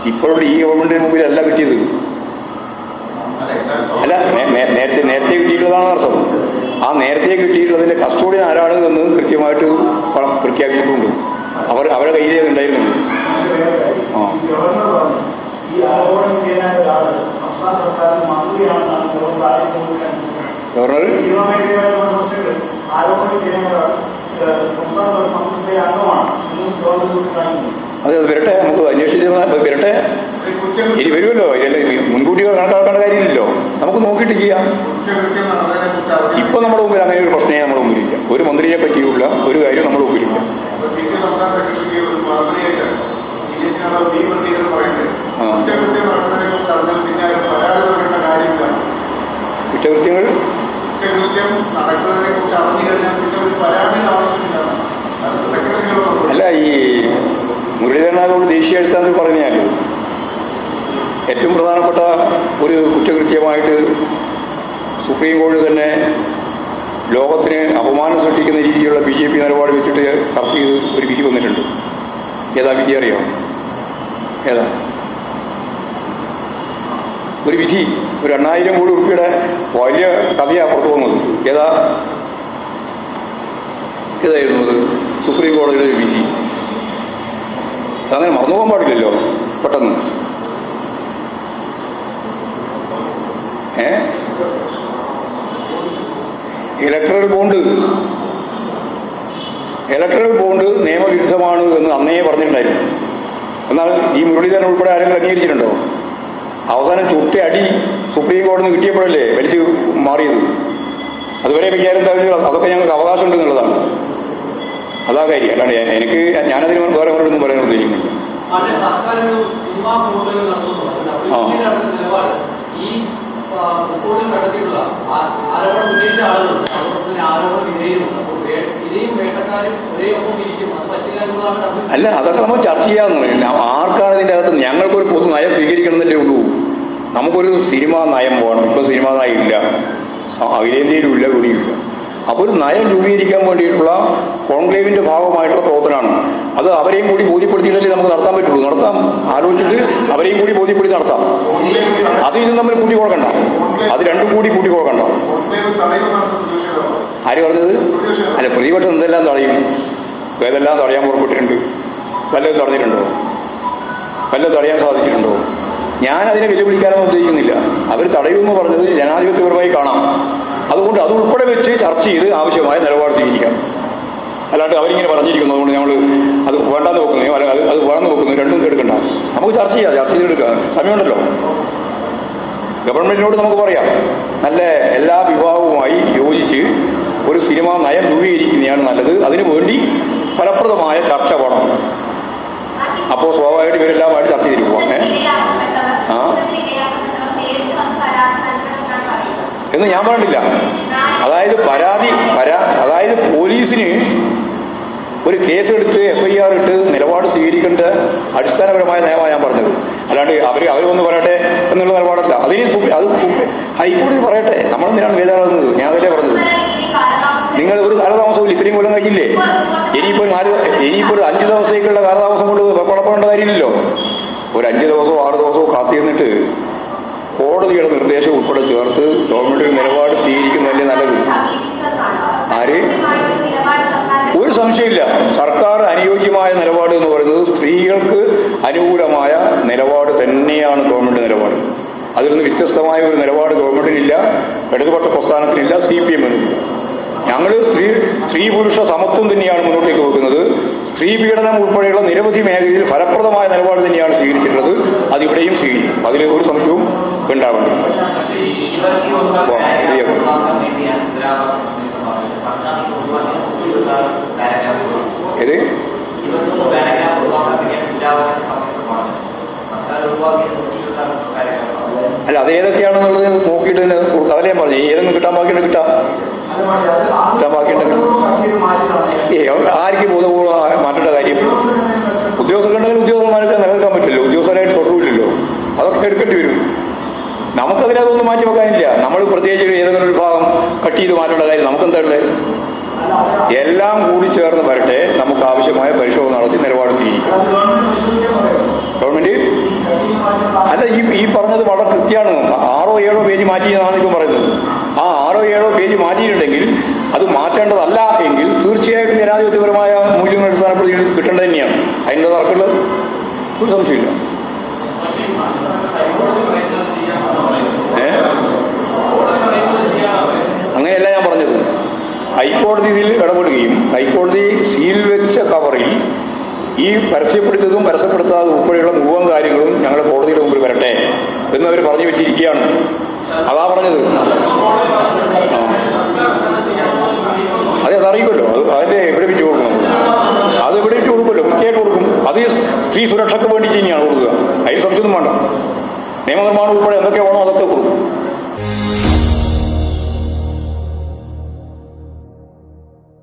ഇപ്പോഴുള്ള ഈ ഗവൺമെന്റിന് മുമ്പിലല്ല കിട്ടിയത്. അല്ല, നേരത്തെ കിട്ടിയിട്ടുള്ളതാണ് അർത്ഥം. ആ നേരത്തെ കിട്ടിയിട്ടുള്ളതിന്റെ കസ്റ്റോഡിയൻ ആരാണ് എന്ന് കൃത്യമായിട്ട് പ്രഖ്യാപിച്ചിട്ടുണ്ട്. അവരുടെ കയ്യിലേ ഉണ്ടായിരുന്നു. ഗവർണർ അത് വരട്ടെ, നമുക്ക് അന്വേഷിച്ച് വരട്ടെ. ഇനി വരുമല്ലോ, മുൻകൂട്ടി കണക്കാക്കേണ്ട കാര്യമില്ലല്ലോ, നമുക്ക് നോക്കിയിട്ട് ചെയ്യാം. ഇപ്പൊ നമ്മുടെ മുമ്പിൽ അങ്ങനെ ഒരു പ്രശ്നമേ നമ്മുടെ മുമ്പിലില്ല. ഒരു മന്ത്രിയെ പറ്റിയുള്ള ഒരു കാര്യം നമ്മുടെ മുമ്പിലില്ല. കുറ്റകൃത്യങ്ങൾ അല്ല, ഈ മുരളീധരനാഥോട് ദേശീയ അടിസ്ഥാനത്തിൽ പറഞ്ഞാൽ ഏറ്റവും പ്രധാനപ്പെട്ട ഒരു കുറ്റകൃത്യമായിട്ട് സുപ്രീം കോടതി തന്നെ ലോകത്തിന് അപമാനം സൃഷ്ടിക്കുന്ന രീതിയിലുള്ള BJP നിലപാട് വെച്ചിട്ട് ചർച്ച ചെയ്ത് ഒരു വിധി വന്നിട്ടുണ്ട്. ഏതാ വിധി അറിയാം? ഏതാ ഒരു വിധി? ഒരു 8,000 കോടി രൂപയുടെ വലിയ കഥയാണ് പുറത്തു വന്നത്. ഏതായിരുന്നു അത്? സുപ്രീം കോടതിയുടെ ഒരു വിധി. അതങ്ങനെ മറന്നു പോകാൻ പാടില്ലല്ലോ പെട്ടെന്ന്. ഇലക്ട്രൽ ബോണ്ട് നിയമവിരുദ്ധമാണ് എന്ന് അന്നേ പറഞ്ഞിട്ടുണ്ടായിരുന്നു. എന്നാൽ ഈ മുരളീധരൻ ഉൾപ്പെടെ ആരെങ്കിലും അംഗീകരിച്ചിട്ടുണ്ടോ? അവസാനം ചുട്ട അടി സുപ്രീം കോടതി നിന്ന് കിട്ടിയപ്പോഴല്ലേ വലിച്ചു മാറിയത്. അതുവരെ വിചാരം അതൊക്കെ ഞങ്ങൾക്ക് അവകാശമുണ്ട് എന്നുള്ളതാണ്. അതാ കാര്യം. അല്ലാണ്ട് ഞാനതിന് വേറെ ഒന്നും പറയാൻ ഉദ്ദേശിക്കുന്നില്ല. അല്ല, അതൊക്കെ നമ്മൾ ചർച്ച ചെയ്യാമെന്ന്. ആർക്കാണ് ഇതിൻ്റെ അകത്ത്? ഞങ്ങൾക്കൊരു പൊതു നയം സ്വീകരിക്കണമെന്നല്ലേ ഉള്ളൂ. നമുക്കൊരു സിനിമാ നയം പോകണം. ഇപ്പം സിനിമാ നയം ഇല്ല, അഖിലേന്ത്യയിലും ഇല്ല, ഇവിടെയില്ല. അപ്പോൾ ഒരു നയം രൂപീകരിക്കാൻ വേണ്ടിയിട്ടുള്ള കോൺക്ലേവിൻ്റെ ഭാഗമായിട്ടുള്ള പ്രവർത്തനമാണ് അത്. അവരെയും കൂടി ബോധ്യപ്പെടുത്തിയിട്ടല്ലേ നമുക്ക് നടത്താൻ പറ്റുള്ളൂ. ആലോചിച്ചിട്ട് അവരെയും കൂടി ബോധ്യപ്പെടുത്തി നടത്താം. അത് ഇതും തമ്മിൽ കൂട്ടി കൊടുക്കണ്ട. അത് രണ്ടും കൂടി കൂട്ടി കൊടുക്കണ്ട. ആര് പറഞ്ഞത്? അല്ല, പ്രതിപക്ഷം എന്തെല്ലാം തടയും? ഏതെല്ലാം തടയാൻ പുറപ്പെട്ടിട്ടുണ്ട്? വല്ലതും തടഞ്ഞിട്ടുണ്ടോ? വല്ലതും തടയാൻ സാധിച്ചിട്ടുണ്ടോ? ഞാനതിനെ വെല്ലുവിളിക്കാനൊന്നും ഉദ്ദേശിക്കുന്നില്ല. അവർ തടയുമെന്ന് പറഞ്ഞത് ജനാധിപത്യപരമായി കാണാം. അതുകൊണ്ട് അത് ഉൾപ്പെടെ വെച്ച് ചർച്ച ചെയ്ത് ആവശ്യമായ നിലപാട് സ്വീകരിക്കാം. അല്ലാണ്ട് അവരിങ്ങനെ പറഞ്ഞിരിക്കുന്നു അതുകൊണ്ട് ഞങ്ങൾ അത് വേണ്ടാന്ന് നോക്കുന്നു, അത് വേണമെന്ന് നോക്കുന്നു, രണ്ടും എടുക്കണ്ട. നമുക്ക് ചർച്ച ചെയ്തെടുക്കാം. സമയമുണ്ടല്ലോ. ഗവൺമെന്റിനോട് നമുക്ക് പറയാം, നല്ല എല്ലാ വിഭാഗവുമായി യോജിച്ച് ഒരു സിനിമാ നയം രൂപീകരിക്കുന്നതാണ് നല്ലത്. അതിനു വേണ്ടി ഫലപ്രദമായ ചർച്ച വേണം. അപ്പോൾ സ്വാഭാവികമായിട്ട് ഇവരെല്ലാമായിട്ട് ചർച്ച ചെയ്തിരിക്കുക. എന്ന് ഞാൻ പറഞ്ഞില്ല. അതായത് പോലീസിന് ഒരു കേസെടുത്ത് FIR ഇട്ട് നിലപാട് സ്വീകരിക്കേണ്ട അടിസ്ഥാനപരമായ നയമാണ് ഞാൻ പറഞ്ഞത്. അല്ലാണ്ട് അവരൊന്ന് പറയട്ടെ എന്നുള്ള നിലപാടല്ല. അത് ഹൈക്കോടതി പറയട്ടെ. നമ്മളെന്തിനാണ് വേദാകുന്നത്? ഞാൻ അതല്ലേ പറഞ്ഞത്. നിങ്ങൾ ഒരു കാലതാമസമില്ല, ഇത്രയും കൊല്ലം കഴിഞ്ഞില്ലേ? ഇനിയിപ്പോൾ ഒരു 5 ദിവസത്തേക്കുള്ള കാലതാമസം കൊണ്ട് കുഴപ്പമുള്ള കാര്യമില്ലല്ലോ. ഒരു 5 ദിവസമോ 6 ദിവസമോ കാത്തിരുന്നിട്ട് കോടതിയുടെ നിർദ്ദേശം ഉൾപ്പെടെ ചേർത്ത് ഗവൺമെന്റിന് നിലപാട് സ്വീകരിക്കുന്നതല്ലേ നല്ലത്. ഒരു സംശയമില്ല, സർക്കാർ അനുയോജ്യമായ നിലപാട് എന്ന് പറയുന്നത് സ്ത്രീകൾക്ക് അനുകൂലമായ നിലപാട് തന്നെയാണ് ഗവൺമെന്റ് നിലപാട്. അതിൽ നിന്ന് വ്യത്യസ്തമായ ഒരു നിലപാട് ഗവൺമെന്റിനില്ല, ഇടതുപക്ഷ പ്രസ്ഥാനത്തിനില്ല, CPM-നില്ല. ഞങ്ങൾ സ്ത്രീ പുരുഷ സമത്വം തന്നെയാണ് മുന്നോട്ടേക്ക് വെക്കുന്നത്. സ്ത്രീ പീഡനം ഉൾപ്പെടെയുള്ള നിരവധി മേഖലയിൽ ഫലപ്രദമായ നിലപാട് തന്നെയാണ് സ്വീകരിച്ചിട്ടുള്ളത്. അതിവിടെയും സ്വീകരിക്കും. അതിൽ ഒരു സംശയവും ഉണ്ടാവേണ്ടില്ല. ഏത്? അല്ല, അത് ഏതൊക്കെയാണെന്നുള്ളത് നോക്കിയിട്ട് അതല്ലേ ഞാൻ പറഞ്ഞു. ഏതെങ്കിലും കിട്ടാൻ ബാക്കിയുണ്ട് കിട്ടാൻ ബാക്കിയുണ്ട്. ആർക്ക് ബോധപൂർവ്വം മാറ്റേണ്ട കാര്യം? ഉദ്യോഗസ്ഥരുണ്ടെങ്കിൽ ഉദ്യോഗസ്ഥന്മാർക്ക് നിലനിൽക്കാൻ പറ്റില്ലല്ലോ. ഉദ്യോഗസ്ഥരായിട്ട് തൊട്ടുമില്ലല്ലോ. അതൊക്കെ എടുക്കേണ്ടി വരും. നമുക്കതിനകത്തൊന്നും മാറ്റി വെക്കാനില്ല. നമ്മൾ പ്രത്യേകിച്ച് ഏതെങ്കിലും ഒരു ഭാഗം കട്ട് ചെയ്ത് മാറ്റേണ്ട കാര്യം നമുക്കെന്താ? എല്ലാം കൂടി ചേർന്ന് വരട്ടെ. നമുക്ക് ആവശ്യമായ പരിശോധന നടത്തി നിലപാട് സ്വീകരിക്കും. ഗവൺമെന്റ് അല്ല, ഈ പറഞ്ഞത് വളരെ കൃത്യമാണ്. 6 or 7 പേജ് മാറ്റിയെന്നാണ് ഇപ്പം പറയുന്നത്. ആ 6 or 7 പേജ് മാറ്റിയിട്ടുണ്ടെങ്കിൽ അത് മാറ്റേണ്ടതല്ല എങ്കിൽ തീർച്ചയായിട്ടും ജനാധിപത്യപരമായ മൂല്യങ്ങൾ അടിസ്ഥാനപ്പെടുത്തി കിട്ടേണ്ടത് തന്നെയാണ്. അതിൻ്റെ തർക്കമുള്ള ഒരു സംശയമില്ല. അങ്ങനെയല്ല ഞാൻ പറഞ്ഞത്. ഹൈക്കോടതി ഇതിൽ ഇടപെടുകയും ഹൈക്കോടതി സീൽ വെച്ച കവറിൽ ഈ പരസ്യപ്പെടുത്തതും പരസ്യപ്പെടുത്താതെ ഉൾപ്പെടെയുള്ള മുഴുവൻ കാര്യങ്ങളും ഞങ്ങളുടെ കോടതിയുടെ മുമ്പിൽ വരട്ടെ എന്നവർ പറഞ്ഞു വെച്ചിരിക്കുകയാണ്. അതാ പറഞ്ഞത്. അതറിയിക്കുമല്ലോ, അതിൻ്റെ എവിഡൻറ്റ് കൊടുക്കണം. അത് എവിഡൻറ്റ് കൊടുക്കുമല്ലോ, കൃത്യമായിട്ട് കൊടുക്കും. അത് സ്ത്രീ സുരക്ഷയ്ക്ക് വേണ്ടിയിട്ട് തന്നെയാണ് കൊടുക്കുക. അതിന് സംശയമൊന്നും വേണ്ട. നിയമനിർമ്മാണം ഉൾപ്പെടെ എന്തൊക്കെ വേണോ അതൊക്കെ കൊടുക്കും.